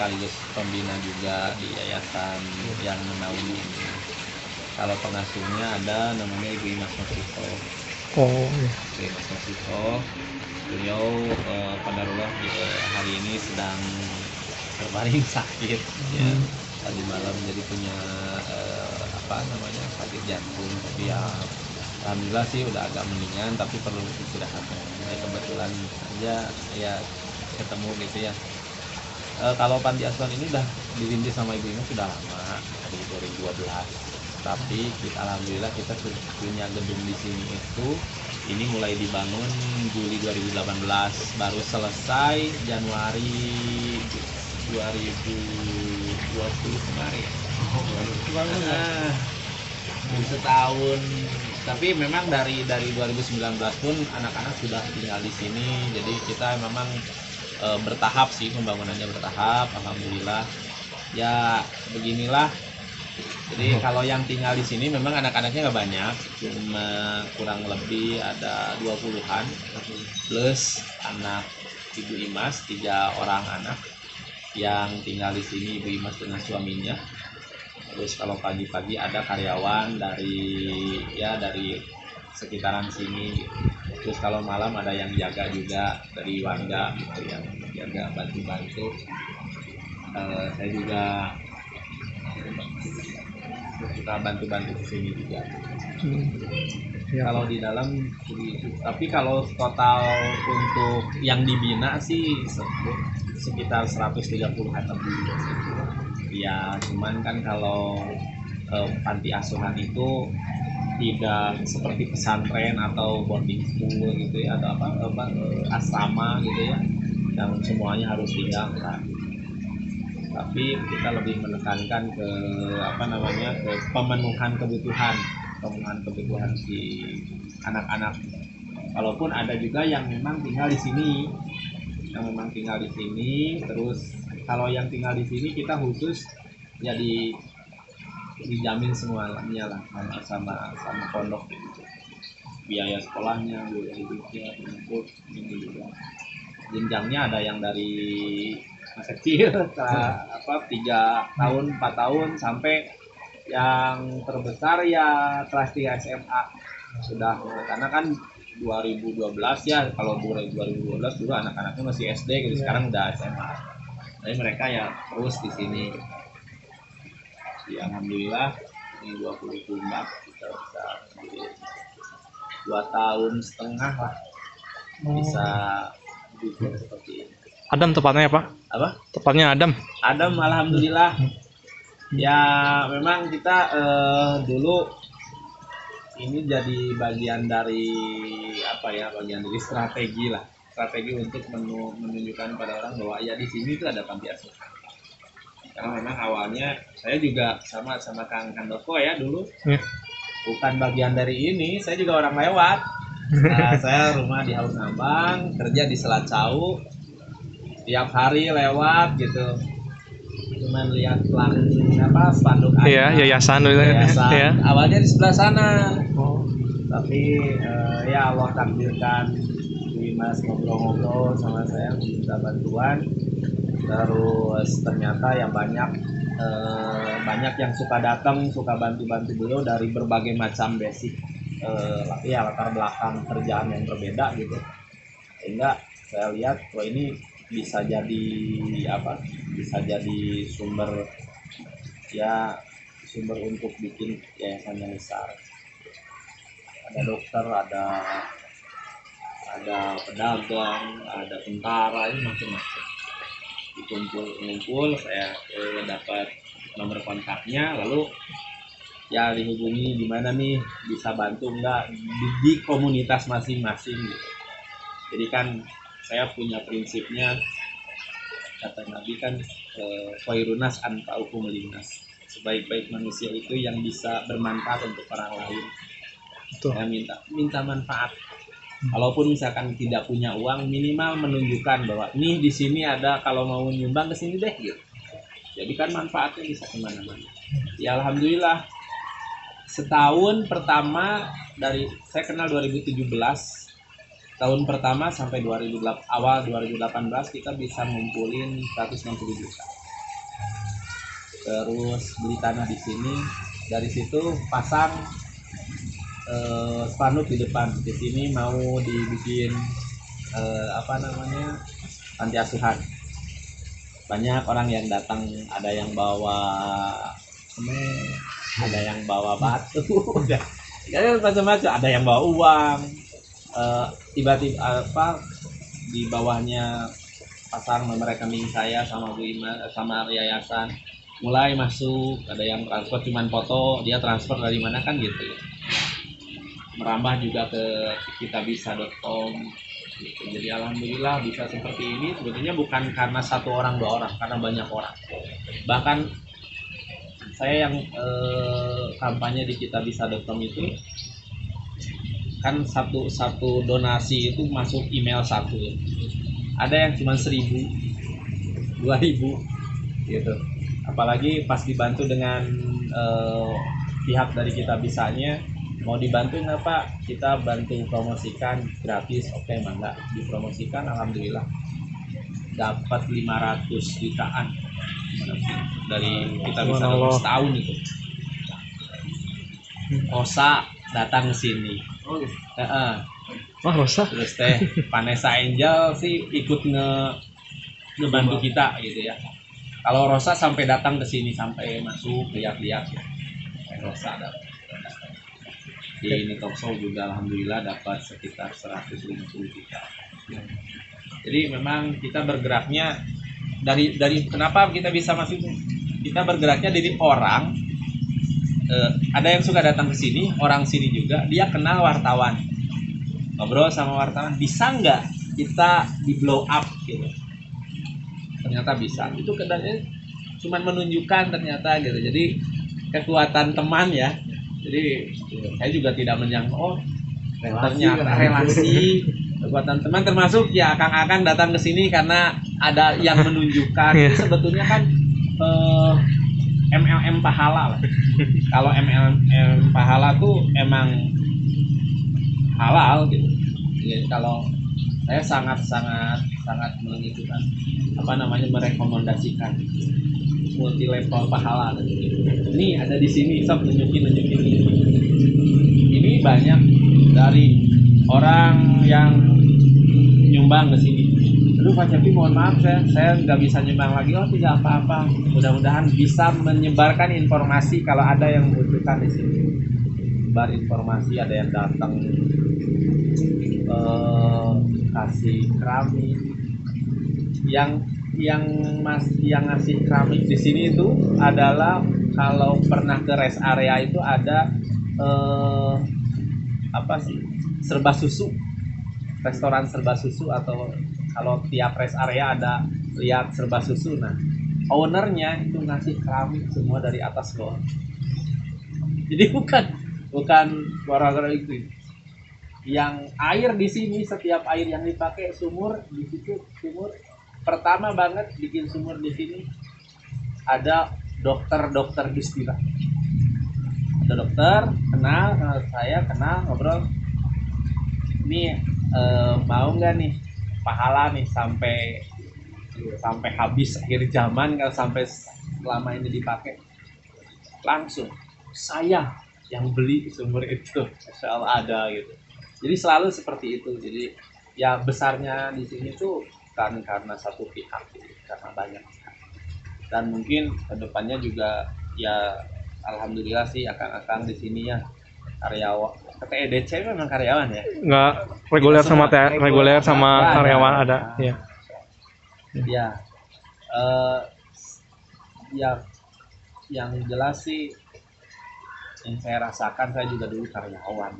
sekaligus pembina juga di yayasan yang menaungi ini. Kalau pengasuhnya ada namanya Ibu Imas Nofrito. Oh iya. Ibu Imas Nofrito, beliau qadarullah hari ini sedang terbaring sakit ya tadi malam, jadi punya sakit jantung, tapi ya alhamdulillah sih udah agak mendingan, tapi perlu istirahat. Ya, kebetulan aja ya ketemu gitu ya. Kalau panti asuhan ini udah dirintis sama Ibu Imas sudah lama, dari 2012. Tapi alhamdulillah kita punya gedung di sini itu ini mulai dibangun Juli 2018, baru selesai Januari 2020 kemarin. Setahun. Tapi memang dari 2019 pun anak-anak sudah tinggal di sini. Jadi kita memang bertahap sih, pembangunannya bertahap. Alhamdulillah. Ya beginilah. Jadi kalau yang tinggal di sini memang anak-anaknya nggak banyak, cuma kurang lebih ada 20-an, plus anak Ibu Imas, 3 orang anak yang tinggal di sini, Ibu Imas dengan suaminya. Terus kalau pagi-pagi ada karyawan dari sekitaran sini. Terus kalau malam ada yang jaga juga dari warga gitu, yang jaga bantu-bantu. Saya juga suka bantu-bantu ke sini juga. Ya. Kalau di dalam begitu. Tapi kalau total untuk yang dibina sih sekitar 130-an lebih. Ya, cuman kan kalau panti asuhan itu tidak seperti pesantren atau boarding school gitu ya, atau asrama gitu ya, yang semuanya harus tinggal kan. Tapi kita lebih menekankan ke ke pemenuhan kebutuhan si anak-anak. Walaupun ada juga yang memang tinggal di sini, terus kalau yang tinggal di sini kita khusus jadi dijamin semuanya lah sama pondok, biaya sekolahnya, biaya hidupnya, ini juga. Jenjangnya ada yang dari kecil 3 tahun, 4 tahun sampai yang terbesar ya kelas 3 SMA sudah, karena kan 2012 ya, kalau 2012 dulu anak-anaknya masih SD gitu, sekarang udah SMA. Jadi mereka ya terus di sini. Ya, alhamdulillah ini 20 tumbak kita bisa 2,5 tahun lah bisa hidup seperti ini. Adam tepatnya ya Pak? Apa? Tepatnya Adam. Adam, alhamdulillah. Ya memang kita dulu ini jadi bagian dari strategi untuk menunjukkan pada orang bahwa ya di sini itu ada panti asuhan. Karena memang awalnya saya juga sama Kang Handoko ya dulu, bukan bagian dari ini, saya juga orang lewat. Saya rumah di Haus Ngambang, kerja di Selat Cau, tiap hari lewat gitu, cuman lihat spanduk aja. Yayasan. Ya. Awalnya di sebelah sana, tapi ya Allah takdirkan Mas ngobrol-ngobrol sama saya, minta bantuan. Terus ternyata yang banyak yang suka datang, suka bantu beliau dari berbagai macam basic latar belakang kerjaan yang berbeda gitu, sehingga saya lihat ini bisa jadi sumber untuk bikin yayasan yang besar. Ada dokter, ada pedagang, ada tentara, ini macam-macam. Dikumpul, saya dapat nomor kontaknya, lalu ya dihubungi di mana nih bisa bantu nggak di komunitas masing-masing gitu. Jadi kan saya punya prinsipnya, kata Nabi kan, khairunas anfa'uhum linnas, sebaik-baik manusia itu yang bisa bermanfaat untuk orang lain. Saya minta manfaat. Kalaupun misalkan tidak punya uang, minimal menunjukkan bahwa nih di sini ada, kalau mau nyumbang ke sini deh gitu. Jadi kan manfaatnya bisa kemana-mana. Ya alhamdulillah, setahun pertama saya kenal 2017, tahun pertama sampai awal 2018 kita bisa ngumpulin 160 juta. terus beli tanah di sini, dari situ pasang spanduk di depan. Di sini mau dibikin apa namanya, panti asuhan. Banyak orang yang datang, ada yang bawa semen, ada yang bawa batu, ya macam-macam, ada yang bawa uang. Tiba-tiba apa, di bawahnya pasang nomor rekening saya sama Bu Ima sama yayasan, mulai masuk. Ada yang transfer cuman foto, dia transfer dari mana kan gitu. Merambah juga ke kitabisa.com gitu. Jadi alhamdulillah bisa seperti ini. Sebetulnya bukan karena satu orang dua orang, karena banyak orang. Bahkan saya yang kampanye di kitabisa.com itu kan satu donasi itu masuk email satu. Ada yang cuma 1.000, 2.000 gitu. Apalagi pas dibantu dengan pihak dari kitabisanya, mau dibantuin apa, kita bantu promosikan gratis, oke, mangga dipromosikan. Alhamdulillah dapat 500 jutaan dari kitabisa setahun itu. Rosa datang ke sini. Wah, Rosa. Terus teh Vanessa Angel sih ikut ngebantu kita gitu ya. Kalau Rosa sampai datang ke sini, sampai masuk lihat-lihat ya. Rosa datang. Di ini talkshow juga alhamdulillah dapat sekitar 150 juta. Jadi memang kita bergeraknya dari kenapa kita bisa masuk, kita bergeraknya dari orang. Ada yang suka datang ke sini, orang sini juga, dia kenal wartawan, ngobrol sama wartawan, bisa nggak kita di blow up gitu. Ternyata bisa. Itu kadangnya cuman menunjukkan ternyata gitu. Jadi kekuatan teman ya. Jadi saya juga tidak menyangka, oh ternyata relasi kekuatan teman, termasuk ya Kang datang ke sini karena ada yang menunjukkan. Itu sebetulnya kan MLM pahala lah. Kalau MLM pahala tuh emang halal gitu. Jadi kalau saya sangat mengikutan, apa namanya, merekomendasikan multi level pahala. Ini ada di sini, sob, nunjukin. Ini banyak dari orang yang nyumbang ke sini. Aduh Pak Cepi, mohon maaf saya nggak bisa nyumbang lagi. Oh tidak apa-apa. Mudah-mudahan bisa menyebarkan informasi kalau ada yang membutuhkan di sini. Sebar informasi, ada yang datang kasih keramik. Yang ngasih keramik di sini itu adalah, kalau pernah ke rest area itu ada apa sih, serba susu, restoran serba susu, atau kalau tiap rest area ada lihat serba susu. Nah, ownernya itu ngasih keramik semua dari atas bawah. Jadi bukan gara-gara itu. Yang air di sini, setiap air yang dipakai sumur di situ, sumur pertama banget bikin sumur di sini ada dokter Dustira. Ada dokter kenal saya, ngobrol. Ini mau nggak nih pahala nih sampai habis akhir zaman, kalau sampai selama ini dipakai. Langsung saya yang beli sumur itu, Masya Allah ada gitu. Jadi selalu seperti itu. Jadi ya besarnya di sini tuh kan karena satu pihak, karena banyak pihak. Dan mungkin kedepannya juga ya alhamdulillah sih akang di sini ya karyawan. Kata EDC memang karyawan ya? Nggak reguler sama reguler sama karyawan ada. Ya. Ya. Ya yang jelas sih yang saya rasakan, saya juga dulu karyawan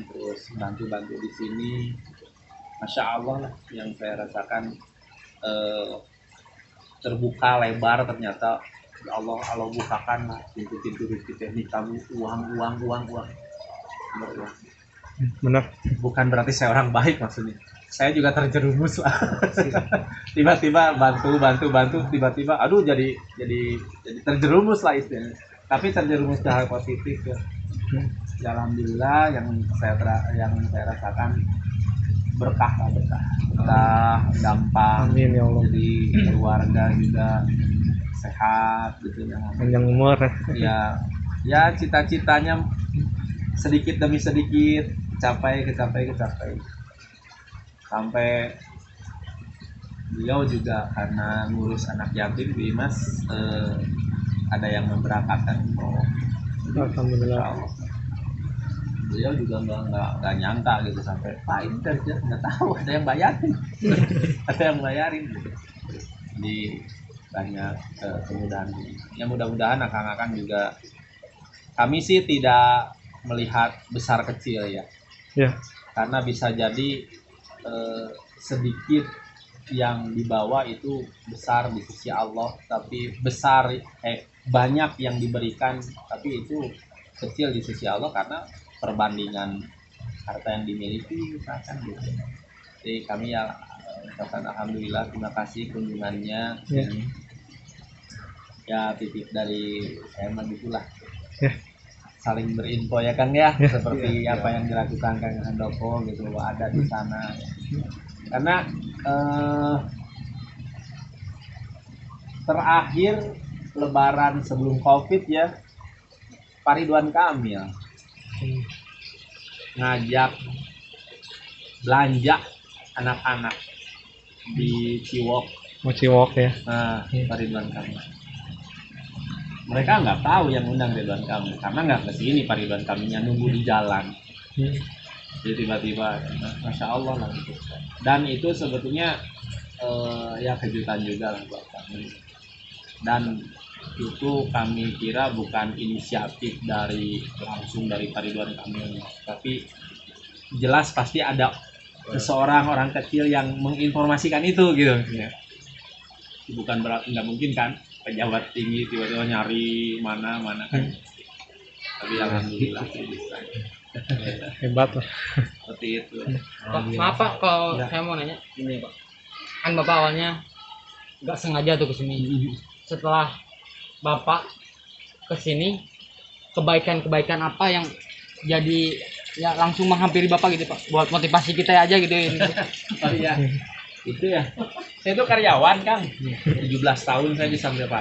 terus bantu di sini. Masya Allah lah yang saya rasakan, terbuka lebar ternyata. Ya Allah bukakan lah pintu-pintu rezeki teknik kamu, uang. Benar. Bukan berarti saya orang baik maksudnya. Saya juga terjerumus lah. Tiba-tiba bantu, tiba-tiba aduh jadi terjerumus lah istilahnya. Tapi terjerumus ke hal positif ya. Alhamdulillah yang saya rasakan berkah, gampang. Amin ya Allah. Jadi keluarga juga sehat gitu ya. Panjang umur. Ya cita-citanya sedikit demi sedikit kecapai sampai beliau juga karena ngurus anak yatim di Mas ada yang memberangkatkan umroh. Alhamdulillah. Beliau juga nggak nyangka gitu sampai Pak ini kerja nggak tahu ada yang bayarin ada yang bayarin gitu. Jadi banyak kemudahan ya, mudah-mudahan akan juga kami sih tidak melihat besar kecil ya karena bisa jadi sedikit yang dibawa itu besar di sisi Allah, tapi banyak yang diberikan tapi itu kecil di sisi Allah karena perbandingan harta yang dimiliki misalkan gitu. Jadi kami ya ucapkan alhamdulillah, terima kasih kunjungannya. Ya titip dari saya begitulah. Saling berinfo ya Kang ya, seperti apa yang dilakukan Kang Handoko gitu ada di sana. Karena terakhir Lebaran sebelum Covid ya, Pak Ridwan Kamil ngajak belanja anak-anak di Ciwok. Ciwok ya. Nah, Pak Ridwan Kamil. Mereka nggak tahu yang undang Ridwan Kamil karena nggak kesini Pak Ridwan Kamilnya, nunggu di jalan. Jadi tiba-tiba, masya Allah lah gitu. Dan itu sebetulnya ya kejutan juga lah buat kami. Dan itu kami kira bukan inisiatif langsung dari Pak Ridwan Kamil, tapi jelas pasti ada seseorang orang kecil yang menginformasikan itu gitu. Bukan berarti nggak mungkin kan pejabat tinggi tiba-tiba nyari mana kan. Tapi alhamdulillah bisa. Hebat lah. Seperti itu. Pak, maaf Pak kalau saya mau nanya ini Pak. Kan Bapak awalnya nggak sengaja tuh kesini. Setelah Bapak kesini, kebaikan-kebaikan apa yang jadi ya langsung menghampiri Bapak gitu Pak, buat motivasi kita aja gitu ini. Oh iya, itu ya. Saya itu karyawan Kang, 17 tahun saya di Sampai Pak.